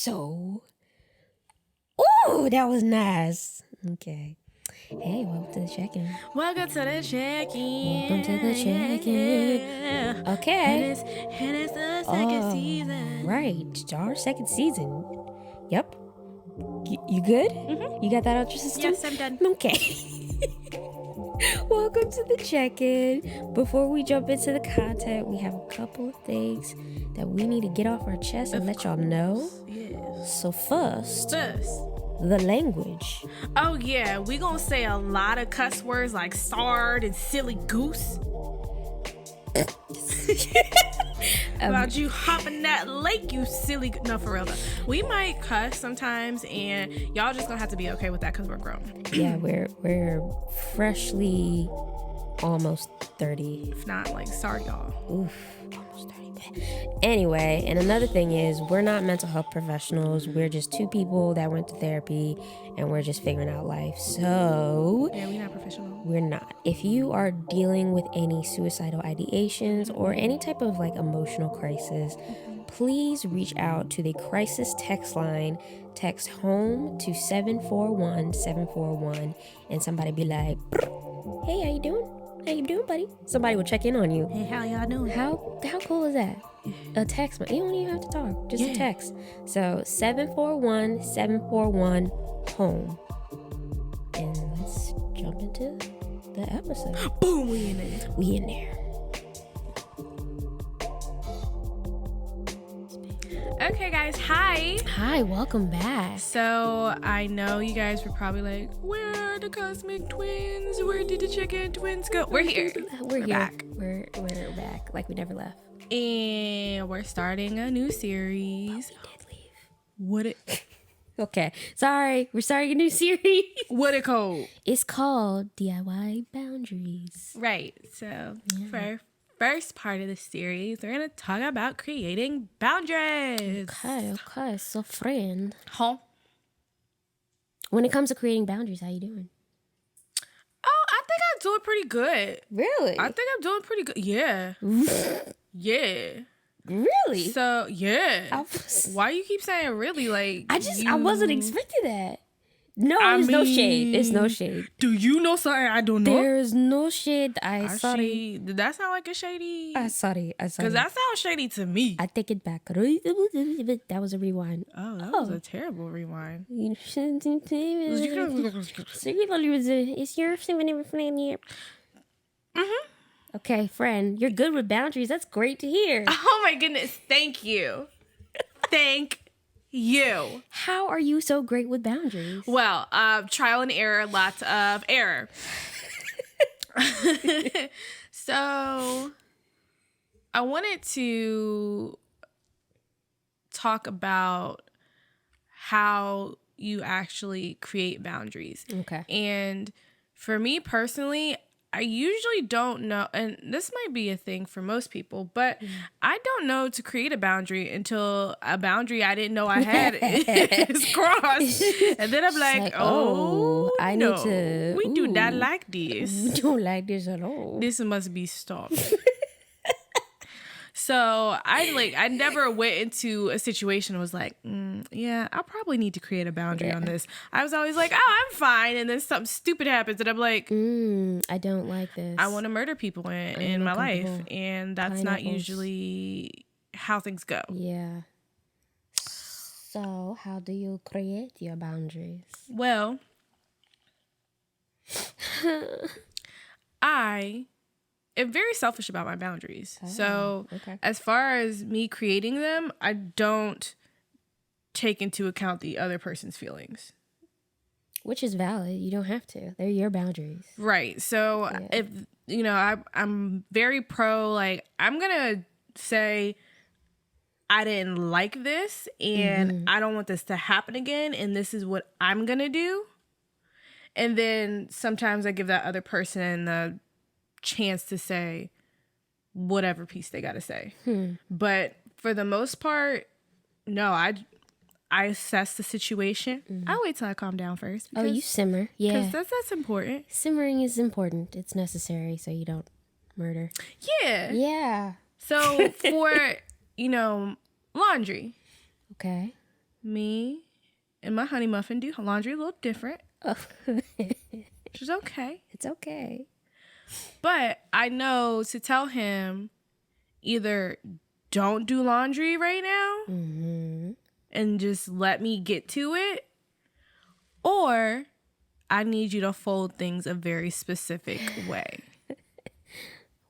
So, ooh, that was nice. Okay. Hey, welcome to the check-in. Welcome to the check-in. Welcome to the check-in. Okay. And it's the second season. Right, our second season. Yep. You good? Mm-hmm. You got that out your system? Yes, I'm done. Okay. Welcome to the check-in. Before we jump into the content, we have a couple of things that we need to get off our chest and let y'all know. Yes. So first, the language. Oh, yeah. We gonna say a lot of cuss words like sard and silly goose. About you hopping that lake, you silly... No, for real, though. We might cuss sometimes, and y'all just gonna have to be okay with that because we're grown. Yeah, we're freshly almost 30. If not, like, sorry, y'all. Oof, almost 30. Anyway, and another thing is, we're not mental health professionals. We're just two people that went to therapy, and we're just figuring out life. So... Yeah, we're not professional. We're not. If you are dealing with any suicidal ideations or any type of like emotional crisis, please reach out to the crisis text line. Text home to 741-741 and somebody be like, hey, how you doing? How you doing, buddy? Somebody will check in on you. Hey, how y'all doing? How cool is that? A text. You don't even have to talk. Just a text. So 741-741 home. And let's jump into the episode. Boom, we in there. We in there. Okay, guys, hi. Hi, welcome back. So I know you guys were probably like, where are the cosmic twins? Where did the chicken twins go? We're here. We're here. Back. We're back like we never left. And we're starting a new series. But we did leave. What it Okay, sorry. We're starting a new series. what it called? It's called DIY Boundaries. Right. So for first part of the series, we're gonna talk about creating boundaries. Okay. So, friend, Huh? when it comes to creating boundaries, how you doing? Oh, I think I'm doing pretty good. Really? I think I'm doing pretty good. Yeah. Yeah. Really? So yeah. I Why you keep saying really? Like I wasn't expecting that. No, there's no shade. There's no shade. Do you know something I don't know? There's no shade. Sorry. Did that sound like a shady? Sorry. Because that sounds shady to me. I take it back. That was a rewind. Oh, that was a terrible rewind. It's your Okay, friend, you're good with boundaries. That's great to hear. Oh my goodness. Thank you. Thank you. How are you so great with boundaries? Well, trial and error, lots of error. So I wanted to talk about how you actually create boundaries. Okay. And for me personally, I usually don't know, and this might be a thing for most people, but I don't know to create a boundary until a boundary I didn't know I had is crossed. And then I'm like, I need to. We do not like this. We don't like this at all. This must be stopped. So I never went into a situation and was like, yeah, I probably need to create a boundary on this. I was always like, oh, I'm fine. And then something stupid happens and I'm like, I don't like this. I want to murder people in my life. And that's not usually how things go. Yeah. So how do you create your boundaries? Well, I am very selfish about my boundaries. So as far as me creating them, I don't take into account the other person's feelings. Which is valid. You don't have to. They're your boundaries. Right. So if, I'm very pro, like, I'm going to say, I didn't like this and I don't want this to happen again. And this is what I'm going to do. And then sometimes I give that other person the chance to say whatever piece they got to say. But for the most part, no, I assess the situation. I wait till I calm down first. Oh, you simmer. Yeah. Because that's important. Simmering is important. It's necessary so you don't murder. Yeah. Yeah. So for, laundry. Okay. me and my honey muffin do laundry a little different. Oh. Which is okay. It's okay. But I know to tell him either don't do laundry right now and just let me get to it, or I need you to fold things a very specific way.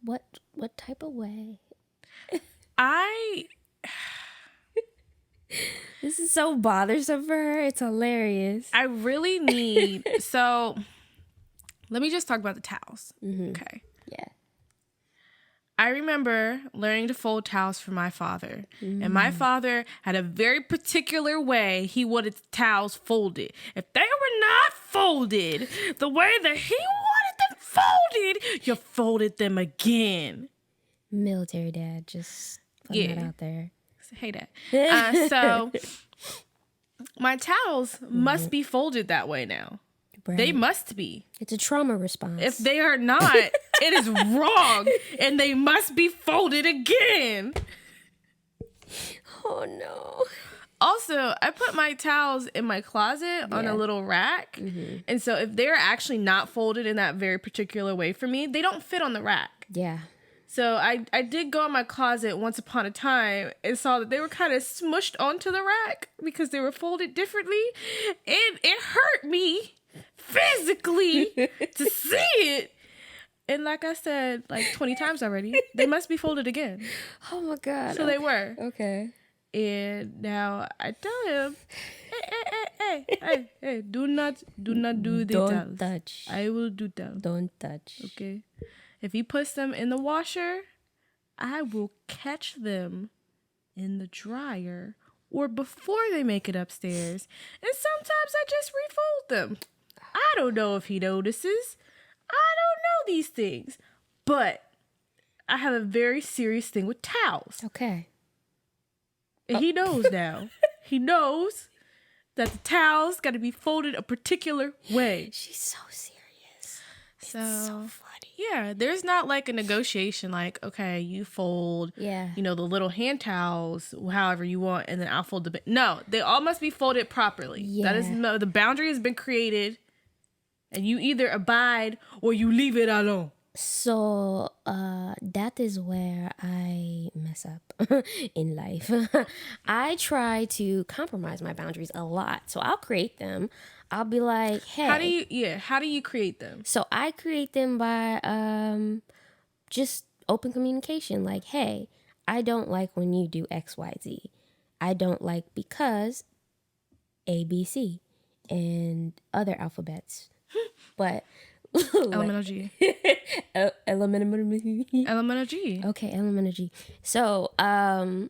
What type of way? This is so bothersome for her. It's hilarious. I really need... So, let me just talk about the towels. Okay. Yeah. I remember learning to fold towels for my father. And my father had a very particular way he wanted the towels folded. If they were not folded the way that he wanted them folded, you folded them again. Military dad, just putting that out there. Hey, Dad. So my towels must be folded that way now. Right. They must be. It's a trauma response. If they are not, it is wrong, and they must be folded again. Oh, no. Also, I put my towels in my closet on a little rack. And so if they're actually not folded in that very particular way for me, they don't fit on the rack. Yeah. So I did go in my closet once upon a time and saw that they were kind of smushed onto the rack because they were folded differently. And it hurt me physically to see it. And like I said, like 20 times already, they must be folded again. Oh my God. So they were. Okay. And now I tell him, hey, do not do the Don't towels. touch. I will do towels. Don't touch. Okay. If he puts them in the washer, I will catch them in the dryer or before they make it upstairs. And sometimes I just refold them. I don't know if he notices. I don't know these things. But I have a very serious thing with towels. Okay. And he knows now. He knows that the towels got to be folded a particular way. She's so serious. So funny. Yeah, there's not like a negotiation like, okay, you fold, the little hand towels however you want, and then I'll fold the... No, they all must be folded properly. Yeah. That is the boundary has been created, and you either abide or you leave it alone. So that is where I mess up in life. I try to compromise my boundaries a lot. So I'll create them. I'll be like, hey. How do you create them? So I create them by just open communication. Like, hey, I don't like when you do X, Y, Z. I don't like because A, B, C, and other alphabets. But... Elemental G. Elemental G. Okay, elemental G. So, I'm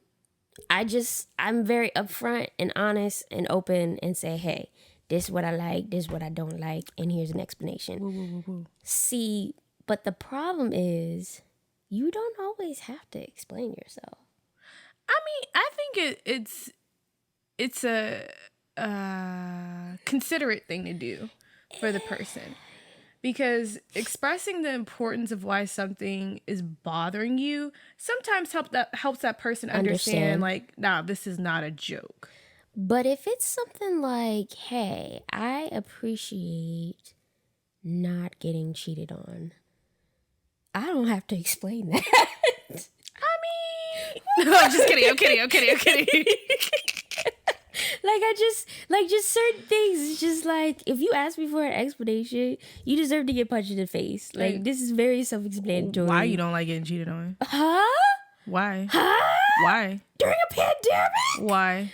very upfront and honest and open and say, hey, this is what I like, this is what I don't like, and here's an explanation. Woo. See, but the problem is you don't always have to explain yourself. I mean, I think it's a considerate thing to do for the person. Because expressing the importance of why something is bothering you sometimes helps that person understand, like, nah, this is not a joke. But if it's something like, hey, I appreciate not getting cheated on, I don't have to explain that. I mean... No, I'm just kidding. I'm kidding. Just certain things. It's just like, if you ask me for an explanation, you deserve to get punched in the face. Like, this is very self-explanatory. Why you don't like getting cheated on? Huh? Why? Huh? Why? During a pandemic? Why?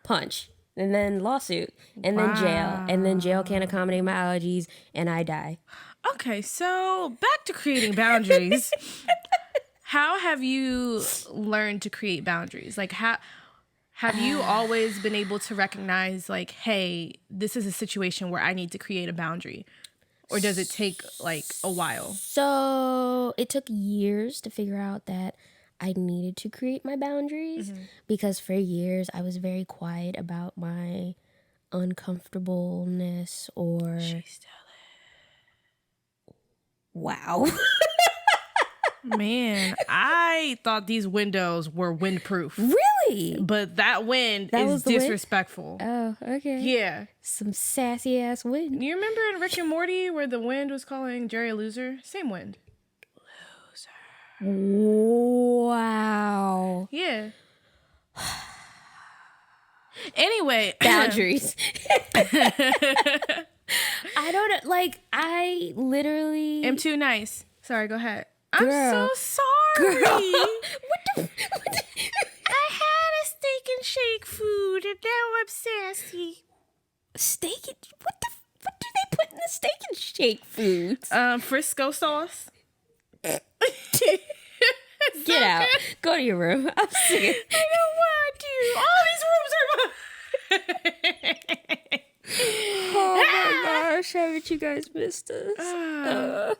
Punch. And then lawsuit. And then jail. And then jail can't accommodate my allergies, and I die. Okay, so back to creating boundaries. How have you learned to create boundaries? Like, have you always been able to recognize, like, hey, this is a situation where I need to create a boundary? Or does it take, like, a while? So it took years to figure out that I needed to create my boundaries. Because for years, I was very quiet about my uncomfortableness or... She's still it. Wow. Man, I thought these windows were windproof. Really? Really? But that wind is disrespectful. Wind? Oh, okay. Yeah. Some sassy ass wind. You remember in Rick and Morty where the wind was calling Jerry a loser? Same wind. Wow. Yeah. Anyway. Boundaries. I don't like, I literally am too nice. Sorry, go ahead. Girl. I'm so sorry. Girl. I had a steak and shake food and now I'm sassy. Steak and what do they put in the steak and shake foods? Frisco sauce. Get out. Go to your room. I'm sick. I don't want to. All these rooms are mine. Oh my gosh, haven't you guys missed us?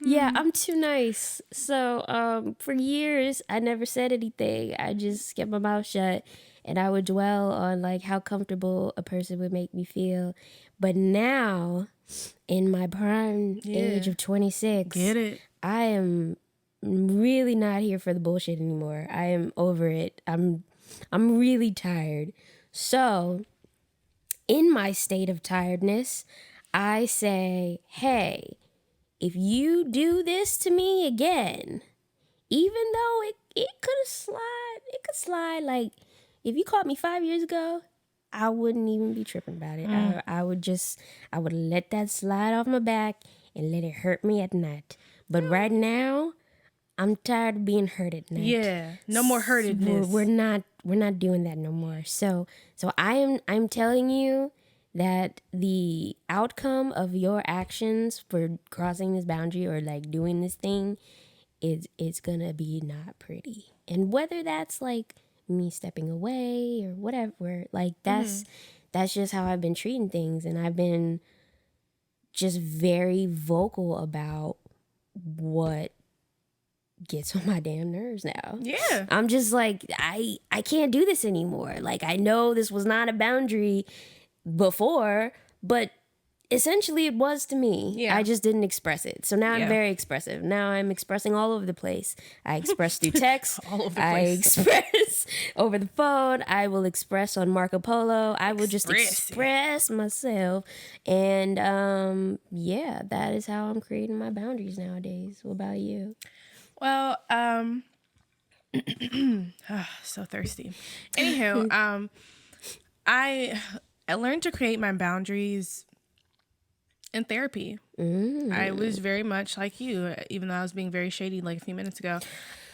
Yeah, I'm too nice. So for years I never said anything. I just kept my mouth shut, and I would dwell on like how comfortable a person would make me feel. But now, in my prime age of 26, get it? I am really not here for the bullshit anymore. I am over it. I'm really tired. So in my state of tiredness, I say, hey, if you do this to me again, even though it could slide, like, if you caught me 5 years ago, I wouldn't even be tripping about it. I would let that slide off my back and let it hurt me at night. But right now, I'm tired of being hurt at night. Yeah, no more hurtedness. We're not doing that no more. So I'm telling you that the outcome of your actions for crossing this boundary or like doing this thing is gonna be not pretty. And whether that's like me stepping away or whatever, like that's just how I've been treating things, and I've been just very vocal about what gets on my damn nerves now. Yeah. I'm just like, I can't do this anymore. Like, I know this was not a boundary before, but essentially it was to me. Yeah. I just didn't express it. So now I'm very expressive. Now I'm expressing all over the place. I express through text. All over the I place. express over the phone. I will express on Marco Polo. I will just express myself. And that is how I'm creating my boundaries nowadays. What about you? Well, so thirsty. Anywho, I learned to create my boundaries in therapy. I was very much like you, even though I was being very shady like a few minutes ago.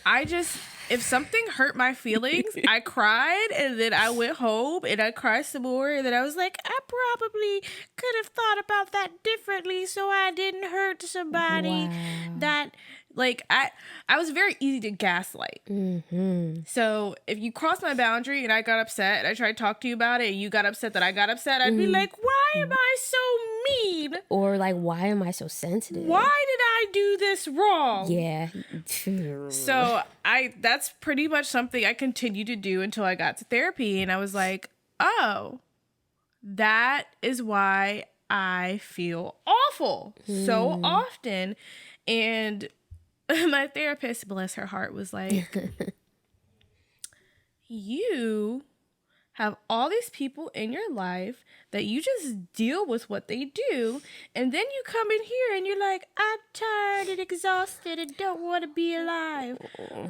If something hurt my feelings, I cried, and then I went home and I cried some more, and then I was like, I probably could have thought about that differently so I didn't hurt somebody. Wow. Like, I was very easy to gaslight. So if you crossed my boundary and I got upset and I tried to talk to you about it and you got upset that I got upset, I'd be like, why am I so mean? Or like, why am I so sensitive? Why did I do this wrong? Yeah. So that's pretty much something I continued to do until I got to therapy. And I was like, oh, that is why I feel awful so often. And my therapist, bless her heart, was like, you have all these people in your life that you just deal with what they do, and then you come in here and you're like, I'm tired and exhausted and don't want to be alive.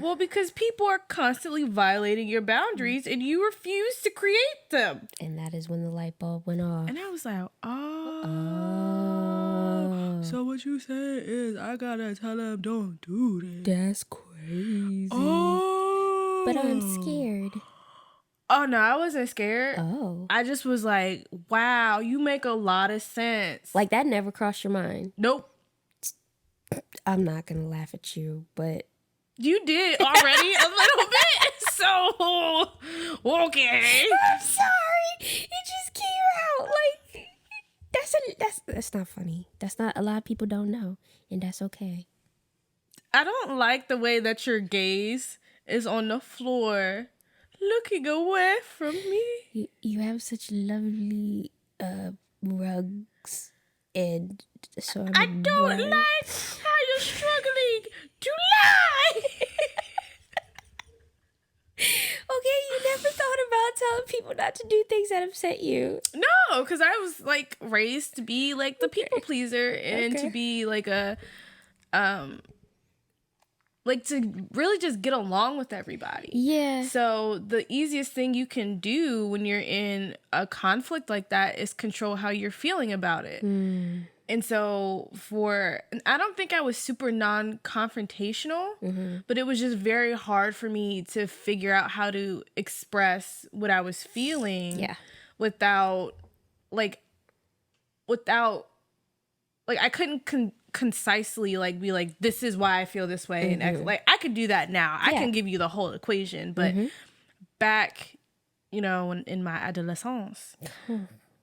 Well, because people are constantly violating your boundaries and you refuse to create them. And that is when the light bulb went off. And I was like, so what you say is I gotta tell them don't do this. That's crazy. Oh. But I'm scared. Oh, no, I wasn't scared. Oh. I just was like, wow, you make a lot of sense. Like, that never crossed your mind? Nope. I'm not going to laugh at you, but... You did already a little bit. So, okay. I'm sorry. It just came out. Like, that's not funny. That's not... A lot of people don't know, and that's okay. I don't like the way that your gaze is on the floor, looking away from me. You have such lovely rugs and sort of... I don't like how you're struggling to lie. Okay, you never thought about telling people not to do things that upset you. No, because I was like raised to be like the people pleaser and to be like a like to really just get along with everybody. Yeah. So the easiest thing you can do when you're in a conflict like that is control how you're feeling about it. And so I don't think I was super non-confrontational, but it was just very hard for me to figure out how to express what I was feeling without I couldn't concisely like be like, this is why I feel this way. And like, I could do that now. I can give you the whole equation, but back, in my adolescence,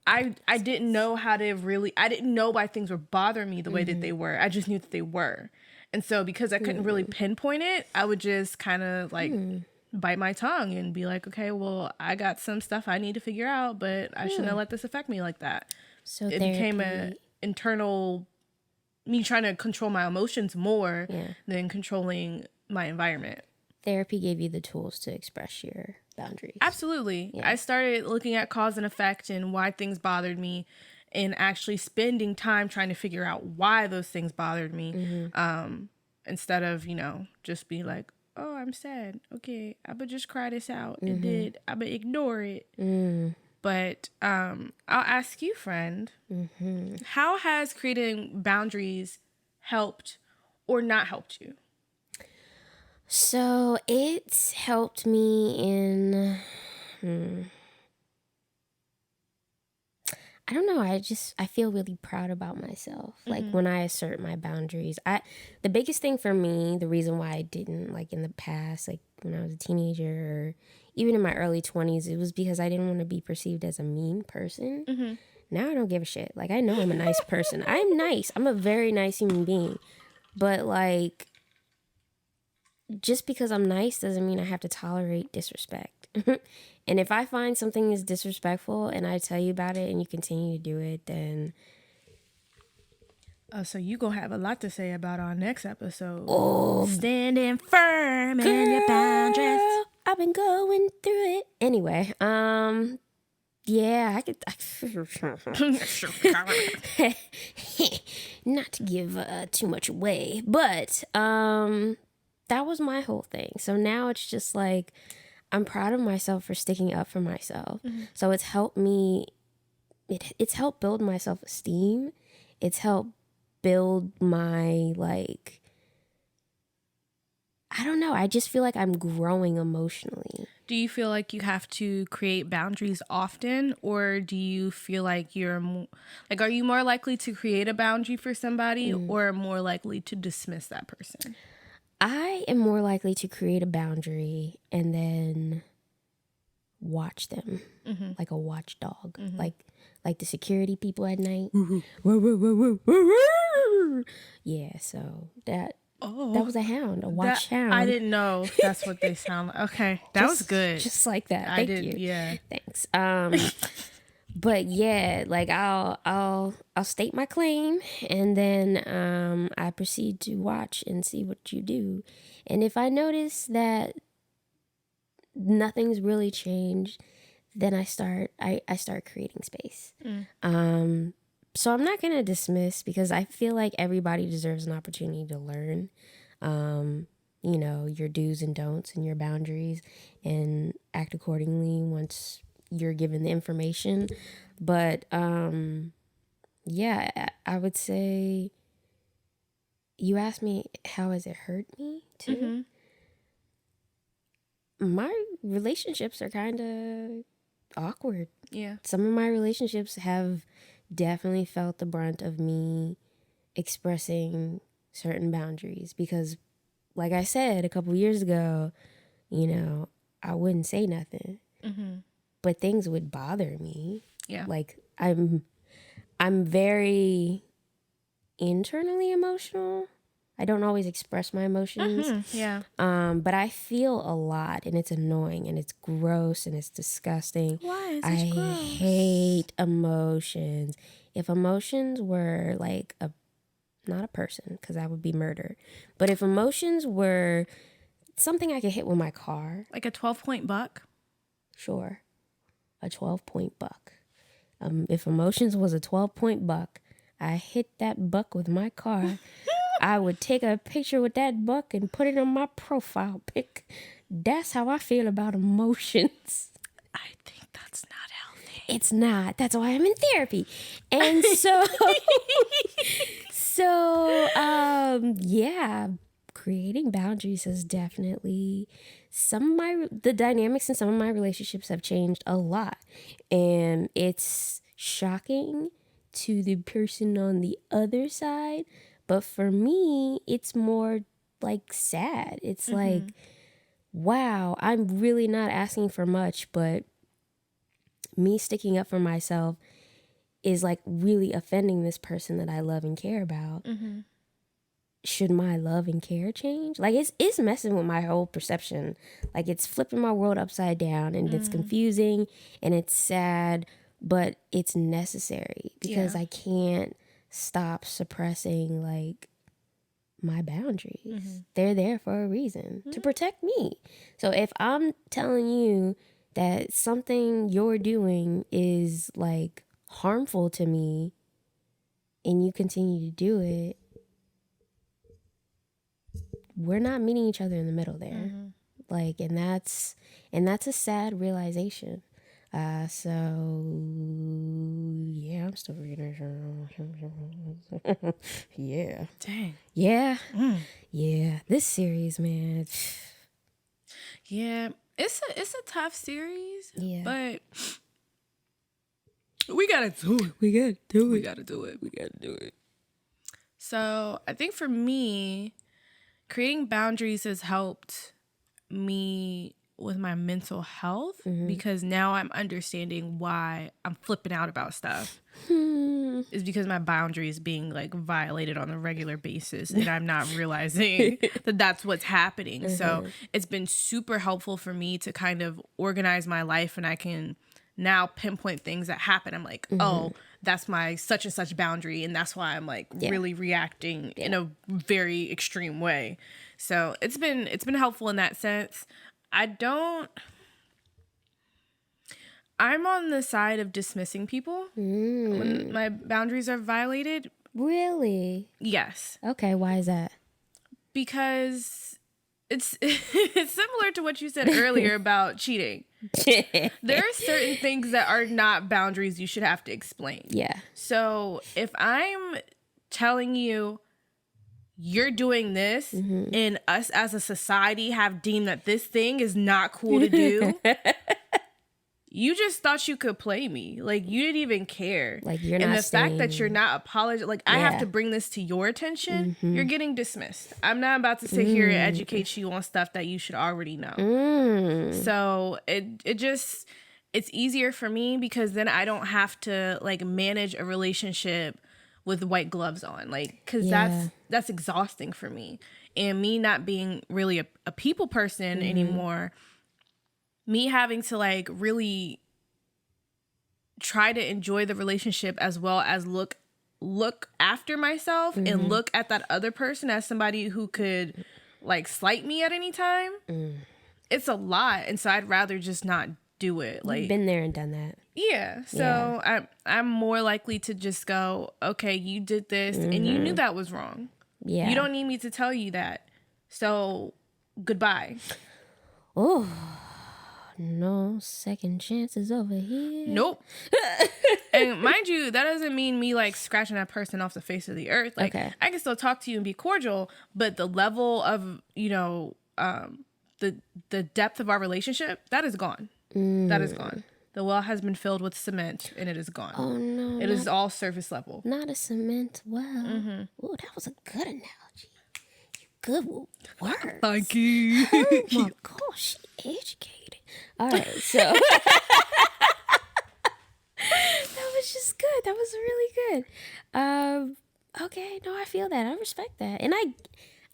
I didn't know how to I didn't know why things were bothering me the way that they were. I just knew that they were. And so because I couldn't really pinpoint it, I would just kind of like bite my tongue and be like, okay, well, I got some stuff I need to figure out, but I shouldn't have let this affect me like that. So it became a internal me trying to control my emotions more than controlling my environment. Therapy gave you the tools to express your boundaries. Absolutely. Yeah. I started looking at cause and effect and why things bothered me and actually spending time trying to figure out why those things bothered me. Instead of, just be like, oh, I'm sad. Okay, I would just cry this out. I would ignore it. But I'll ask you, friend, how has creating boundaries helped or not helped you? So it's helped me in, I don't know. I feel really proud about myself. Like when I assert my boundaries, the biggest thing for me, the reason why I didn't like in the past, like when I was a teenager or even in my early 20s, it was because I didn't want to be perceived as a mean person. Now I don't give a shit. Like, I know I'm a nice person. I'm nice. I'm a very nice human being. But like, just because I'm nice doesn't mean I have to tolerate disrespect. And if I find something is disrespectful and I tell you about it and you continue to do it, then... So you gonna have a lot to say about our next episode. Oh, standing firm in your boundaries. I've been going through it. Anyway, yeah, I could... not to give too much away, but that was my whole thing. So now it's just like, I'm proud of myself for sticking up for myself. So it's helped me, it's helped build my self-esteem. It's helped build my, like, I don't know. I just feel like I'm growing emotionally. Do you feel like you have to create boundaries often, or do you feel like are you more likely to create a boundary for somebody or more likely to dismiss that person? I am more likely to create a boundary and then watch them like a watchdog, like the security people at night. Yeah, so that was a hound, a watchhound. I didn't know that's what they sound like. Okay, that was good. Just like that. Thank you. Yeah. Thanks. But yeah, like I'll state my claim and then I proceed to watch and see what you do. And if I notice that nothing's really changed, then I start creating space. So I'm not going to dismiss, because I feel like everybody deserves an opportunity to learn, your do's and don'ts and your boundaries, and act accordingly once you're given the information. But yeah, I would say, you asked me how has it hurt me too. My relationships are kind of awkward. Yeah. Some of my relationships have definitely felt the brunt of me expressing certain boundaries, because like I said a couple years ago, I wouldn't say nothing, but things would bother me. Yeah. Like I'm very internally emotional. I don't always express my emotions. Yeah. But I feel a lot, and it's annoying, and it's gross, and it's disgusting. Why is it gross? I hate emotions. If emotions were like not a person, because that would be murder, but if emotions were something I could hit with my car. Like a 12-point buck? Sure. A 12-point buck. If emotions was a 12-point buck, I hit that buck with my car. I would take a picture with that buck and put it on my profile pic. That's how I feel about emotions. I think that's not healthy. It's not. That's why I'm in therapy. And so, yeah, creating boundaries has definitely, the dynamics in some of my relationships have changed a lot. And it's shocking to the person on the other side. But for me, it's more like sad. It's like, wow, I'm really not asking for much, but me sticking up for myself is like really offending this person that I love and care about. Should my love and care change? Like it's messing with my whole perception. Like it's flipping my world upside down, and it's confusing and it's sad, but it's necessary because I can't stop suppressing like my boundaries. They're there for a reason to protect me. So if I'm telling you that something you're doing is like harmful to me and you continue to do it, we're not meeting each other in the middle there. Like, and that's a sad realization. So yeah, I'm still reading. Yeah. Dang. Yeah. Yeah. This series, man. Yeah. It's a tough series. Yeah. But we gotta do it. We gotta do it. We gotta do it. We gotta do it. So I think for me, creating boundaries has helped me with my mental health because now I'm understanding why I'm flipping out about stuff. Is because my boundaries being like violated on a regular basis and I'm not realizing that that's what's happening. So it's been super helpful for me to kind of organize my life, and I can now pinpoint things that happen. I'm like, oh, that's my such and such boundary, and that's why I'm like really reacting in a very extreme way. So it's been helpful in that sense. I'm on the side of dismissing people when my boundaries are violated. Really? Yes. Okay, why is that? Because it's similar to what you said earlier about cheating. There are certain things that are not boundaries you should have to explain. Yeah. So if I'm telling you you're doing this and us as a society have deemed that this thing is not cool to do, you just thought you could play me. Like, you didn't even care. Like, you're and not the fact that you're not apologizing, like, I have to bring this to your attention, you're getting dismissed. I'm not about to sit here and educate you on stuff that you should already know. So it's easier for me because then I don't have to like manage a relationship with white gloves on, like, because that's exhausting for me. And me not being really a people person anymore, me having to like really try to enjoy the relationship as well as look after myself and look at that other person as somebody who could like slight me at any time. It's a lot, and so I'd rather just not do it. Like, you've been there and done that. Yeah. So I'm more likely to just go, okay, you did this and you knew that was wrong. Yeah. You don't need me to tell you that. So goodbye. Oh, no second chances over here. Nope. And mind you, that doesn't mean me like scratching that person off the face of the earth. Like, I can still talk to you and be cordial, but the level of, the depth of our relationship, that is gone. That is gone. The well has been filled with cement and it is gone. Oh no. It is all surface level. Not a cement well. Oh, that was a good analogy. Good words. Thank you. Oh my gosh, she educated. All right, so that was just good. That was really good. Okay, no, I feel that. I respect that. And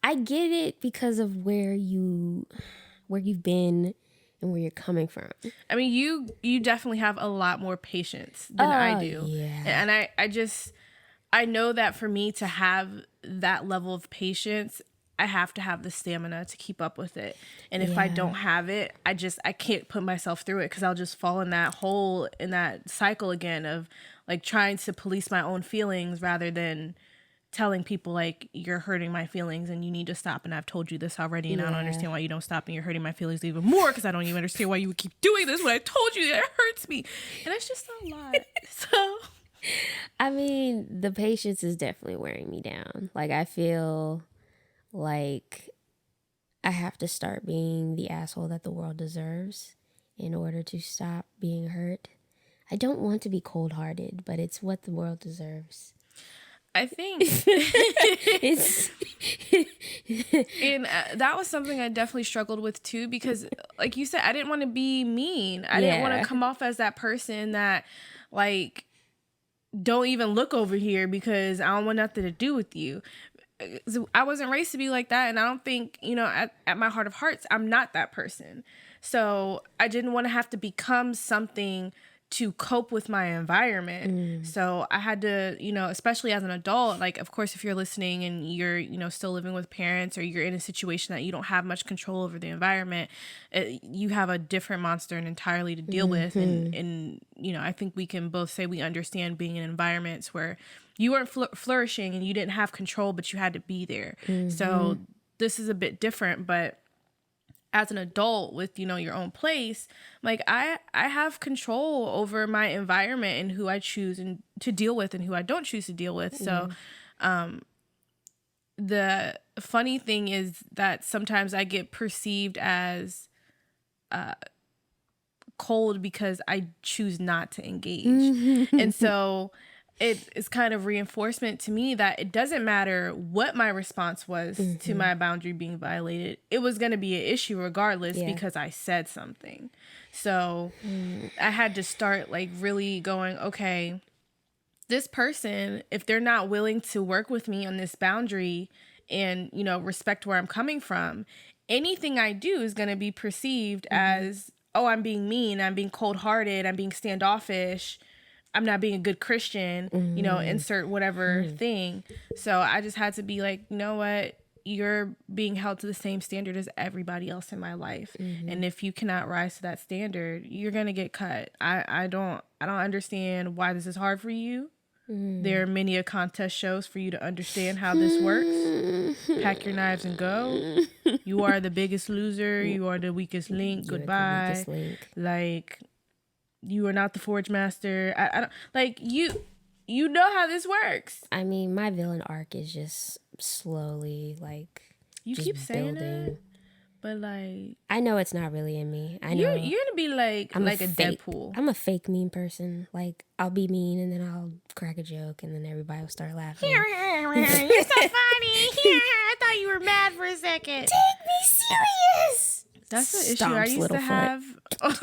I get it because of where you've been and where you're coming from. I mean, you definitely have a lot more patience than I do. Yeah. And I know that for me to have that level of patience, I have to have the stamina to keep up with it. And if I don't have it, I can't put myself through it, because I'll just fall in that hole, in that cycle again of like trying to police my own feelings rather than telling people like, you're hurting my feelings and you need to stop. And I've told you this already, and I don't understand why you don't stop, and you're hurting my feelings even more, because I don't even understand why you would keep doing this when I told you that it hurts me. And it's just a lot. So I mean, the patience is definitely wearing me down. Like, I feel like I have to start being the asshole that the world deserves in order to stop being hurt. I don't want to be cold-hearted, but it's what the world deserves. I think It's and that was something I definitely struggled with too, because like you said, I didn't want to be mean. I didn't want to come off as that person that like, don't even look over here because I don't want nothing to do with you. I wasn't raised to be like that, and I don't think, at my heart of hearts, I'm not that person. So I didn't want to have to become something to cope with my environment. So I had to, especially as an adult, like, of course, if you're listening and you're, still living with parents, or you're in a situation that you don't have much control over the environment, you have a different monster entirely to deal with. And, I think we can both say we understand being in environments where you weren't flourishing and you didn't have control, but you had to be there. So this is a bit different, but as an adult with, your own place, like I have control over my environment and who I choose to deal with and who I don't choose to deal with. So the funny thing is that sometimes I get perceived as cold because I choose not to engage. And so it is kind of reinforcement to me that it doesn't matter what my response was to my boundary being violated. It was going to be an issue regardless because I said something. So I had to start like really going, okay, this person, if they're not willing to work with me on this boundary and, respect where I'm coming from, anything I do is going to be perceived as, oh, I'm being mean, I'm being cold-hearted, I'm being standoffish, I'm not being a good Christian, insert whatever thing. So I just had to be like, you know what? You're being held to the same standard as everybody else in my life. And if you cannot rise to that standard, you're going to get cut. I don't understand why this is hard for you. There are many a contest shows for you to understand how this works. Pack your knives and go. You are the biggest loser. You are the weakest link. Goodbye. The weakest link. Like, you are not the forge master. I don't like you. You know how this works. I mean, my villain arc is just slowly like you just keep saying building. it, but like I know it's not really in me. I know you're gonna be like I'm like a fake, Deadpool. I'm a fake mean person. Like, I'll be mean and then I'll crack a joke and then everybody will start laughing. You're so funny. I thought you were mad for a second. Take me serious. That's the issue Stomps I used to Littlefoot. have. That's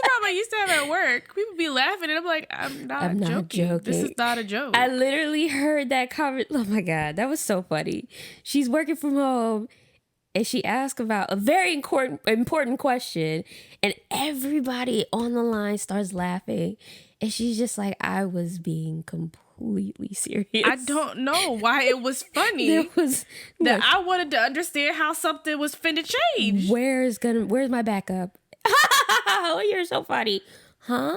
the problem I used to have at work. People be laughing and I'm like, I'm not joking. This is not a joke. I literally heard that comment. Oh my God, that was so funny. She's working from home and she asked about a very important question, and everybody on the line starts laughing. And she's just like, I was being completely serious. I don't know why it was funny. I wanted to understand how something was finna change. Where's my backup? Oh, you're so funny. Huh?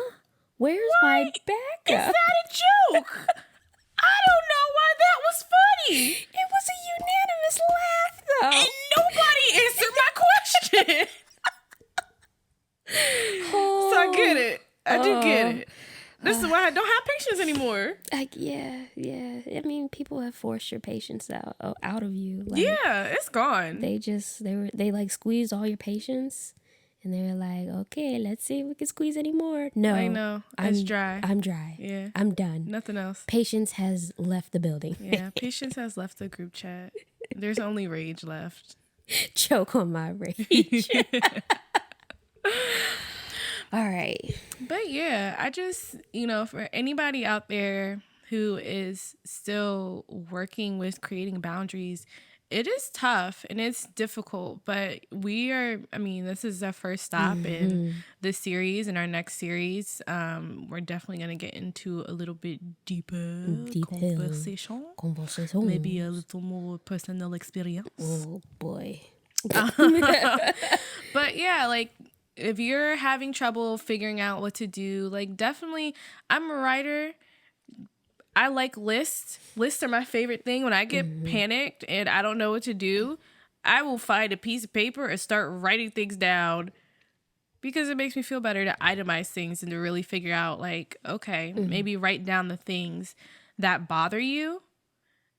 Where's my backup? Is that a joke? I don't know why that was funny. It was a unanimous laugh, though. And nobody answered my question. So I get it. I do get it. This is why I don't have patience anymore. Like, yeah. I mean, people have forced your patience out of you. Like, yeah, it's gone. They like squeezed all your patience, and they were like, okay, let's see if we can squeeze any more. No, I know. It's dry. I'm dry. Yeah, I'm done. Nothing else. Patience has left the building. Yeah, patience has left the group chat. There's only rage left. Choke on my rage. All right. But yeah, I just, for anybody out there who is still working with creating boundaries, it is tough and it's difficult, but this is our first stop in this series. In our next series, we're definitely going to get into a little bit deeper conversation. Maybe a little more personal experience. Oh, boy. But yeah, like, if you're having trouble figuring out what to do, like, definitely, I'm a writer. I like lists. Lists are my favorite thing. When I get panicked and I don't know what to do, I will find a piece of paper and start writing things down because it makes me feel better to itemize things and to really figure out, like, okay, maybe write down the things that bother you.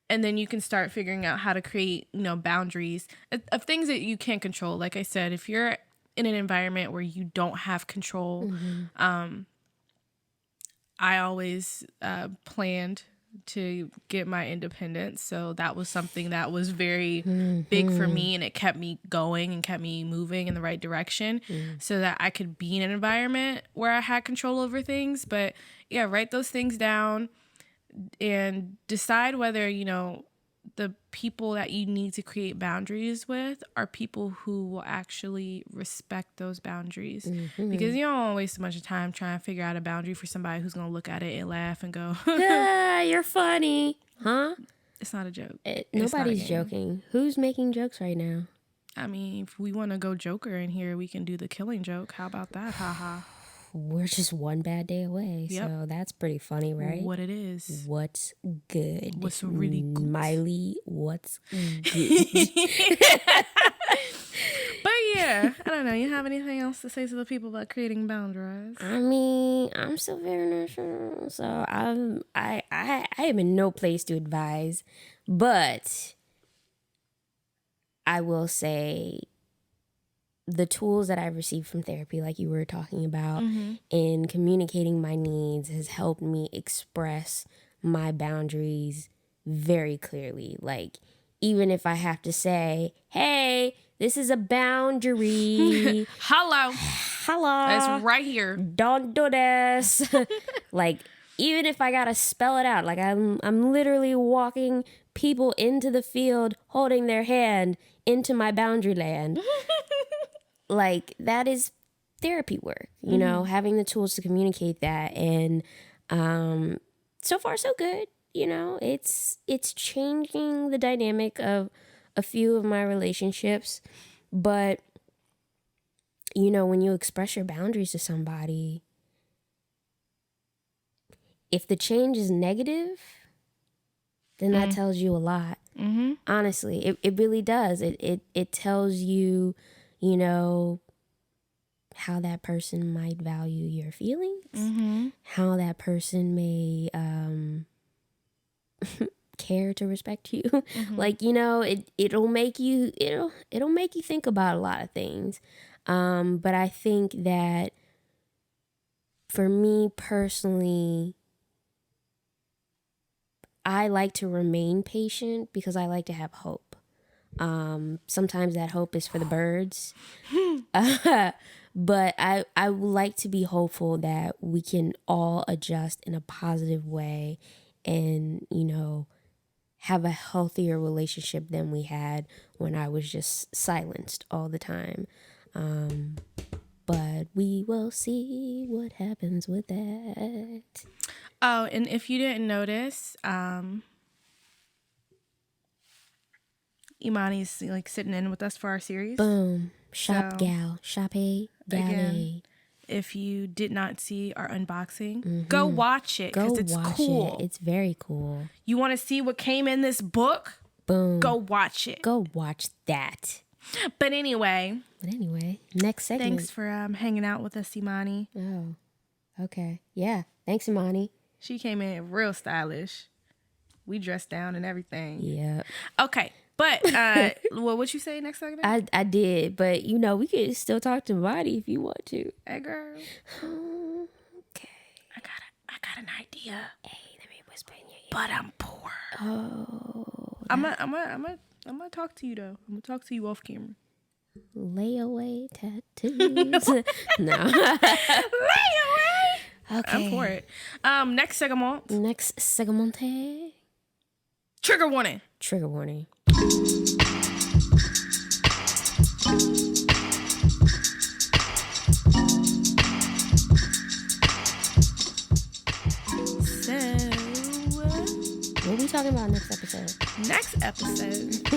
And then you can start figuring out how to create, boundaries of things that you can't control. Like I said, if you're in an environment where you don't have control, I always planned to get my independence. So that was something that was very big for me, and it kept me going and kept me moving in the right direction so that I could be in an environment where I had control over things. But yeah, write those things down and decide whether, the people that you need to create boundaries with are people who will actually respect those boundaries. Because you don't want to waste a bunch of time trying to figure out a boundary for somebody who's going to look at it and laugh and go, you're funny. Huh? It's not a joke. Nobody's joking. Who's making jokes right now? I mean, if we want to go Joker in here, we can do the killing joke. How about that? Haha. We're just one bad day away. Yep. So that's pretty funny, right? What it is. What's good? What's really good? Miley, what's good? But yeah, I don't know. You have anything else to say to the people about creating boundaries? I mean, I'm still very nurturing, so I am in no place to advise, but I will say the tools that I've received from therapy, like you were talking about, in communicating my needs has helped me express my boundaries very clearly. Like, even if I have to say, hey, this is a boundary. Hello. It's right here. Don't do this. Like, even if I gotta spell it out, like I'm literally walking people into the field, holding their hand into my boundary land. Like, that is therapy work, having the tools to communicate that. And so far, so good. It's changing the dynamic of a few of my relationships. But, when you express your boundaries to somebody, if the change is negative, then that tells you a lot. Honestly, it really does. It tells you, how that person might value your feelings, how that person may care to respect you. Like, it'll make you think about a lot of things. But I think that for me personally, I like to remain patient because I like to have hope. Sometimes that hope is for the birds. But I would like to be hopeful that we can all adjust in a positive way and, have a healthier relationship than we had when I was just silenced all the time. But we will see what happens with that. Oh, and if you didn't notice, Imani's like sitting in with us for our series. Boom. Shop gal. Again, if you did not see our unboxing, go watch it because it's cool. It's very cool. You want to see what came in this book? Boom. Go watch it. Go watch that. But anyway, next segment. Thanks for hanging out with us, Imani. Oh, okay. Yeah. Thanks, Imani. She came in real stylish. We dressed down and everything. Yeah. Okay. But what you say next segment? I did, but we could still talk to Imani if you want to. Hey, girl. Okay. I got an idea. Hey, let me whisper in your ear. But I'm poor. Oh. I'm gonna talk to you though. I'm gonna talk to you off camera. Layaway tattoos. No. Layaway. Okay. I'm for it. Next segment. Trigger warning. What are we talking about next episode? Next episode,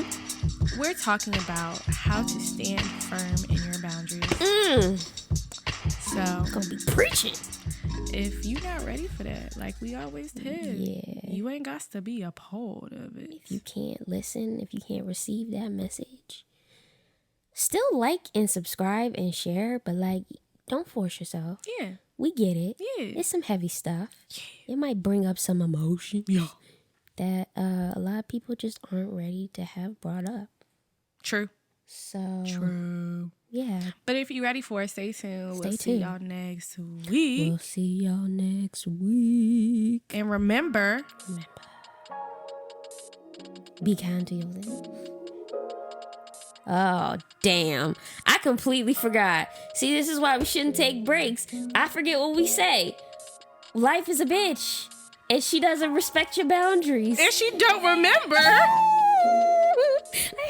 we're talking about how to stand firm in your boundaries. So, gonna be preaching. If you're not ready for that, like we always tell, you ain't got to be a part of it. If you can't listen, if you can't receive that message, still like and subscribe and share, but like, don't force yourself. Yeah. We get it. Yeah. It's some heavy stuff. Yeah. It might bring up some emotion. Yeah. That a lot of people just aren't ready to have brought up. True. So. True. Yeah. But if you're ready for it, stay tuned. Stay tuned. See y'all next week. We'll see y'all next week. And remember. Be kind to yourself. Oh, damn. I completely forgot. See, this is why we shouldn't take breaks. I forget what we say. Life is a bitch. And she doesn't respect your boundaries. And she don't remember. I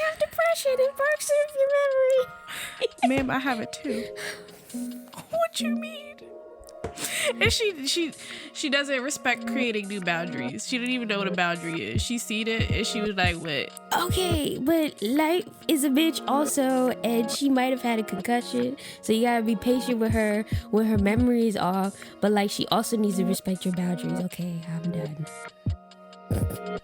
have depression. It barks in your memory. Ma'am, I have it too. What you mean? And she doesn't respect creating new boundaries. She didn't even know what a boundary is. She seen it and she was like, what? Okay, but life is a bitch also, and she might have had a concussion, so you gotta be patient with her when her memory is off, but like she also needs to respect your boundaries. Okay, I'm done. No.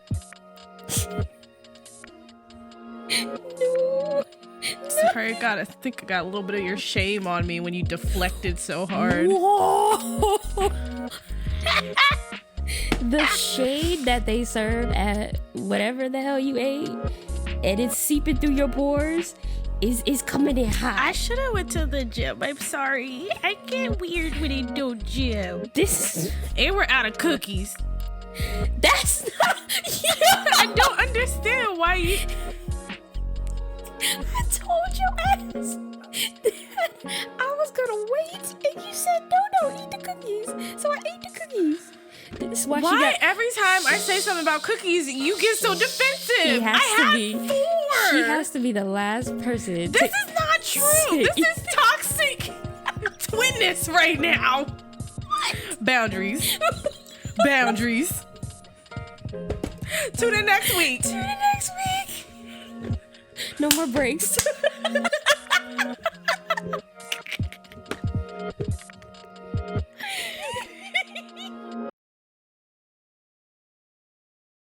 Sorry, I think I got a little bit of your shame on me when you deflected so hard. The shade that they serve at whatever the hell you ate, and it's seeping through your pores, is coming in hot. I should have went to the gym. I'm sorry. I get weird when I don't gym. And we're out of cookies. That's not... I don't understand why you... I told your ass that I was gonna wait, and you said no, eat the cookies. So I ate the cookies. This is why every time I say something about cookies, you get so defensive? She has 4. She has to be the last person. This is not true. This is toxic twinness right now. Boundaries. Boundaries. Tune in next week. No more breaks.